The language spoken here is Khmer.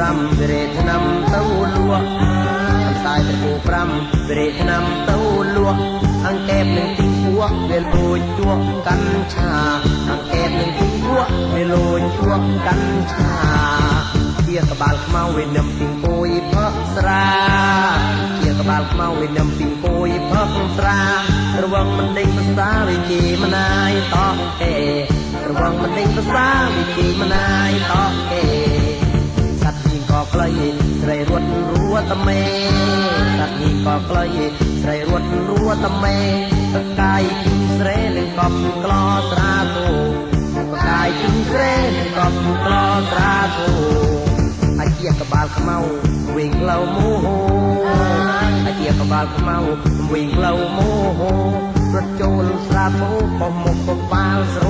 5វិរេឆ្នាំទៅលក់អន្សាយត្រពូ5វិរេឆ្នាំទៅលក់អង្កេបនឹងទីពួកវាលួចជួកកាន់ឆាអង្កេបនឹងទីពួកវាលួចជួកកាន់ឆាជាក្បាលខ្មៅវានឹមពីគួយផឹកស្រាជាក្បាលខ្មៅវានឹមពីគួយផឹកស្រារវងមិនដេញភាសាវិជាមណាយតោះអេរវងមិនដេញភាសាវិជាមណាយតោះអេសត្វញីក៏ក្លៃស្រីរត់រួតមេសត្វញីក៏ក្លៃស្រីរត់រួតមេតកាយពីស្រែនឹងកំក្លោស្រាគោតកាយពីស្រែនឹងកំក្លោស្រាគោអាជាក្បាលខ្មៅវិញក្លៅមោហអាជាក្បាលខ្មៅវិញក្លៅមោហរត់ចូលស្រាពោបំមុខបំបាលស្រ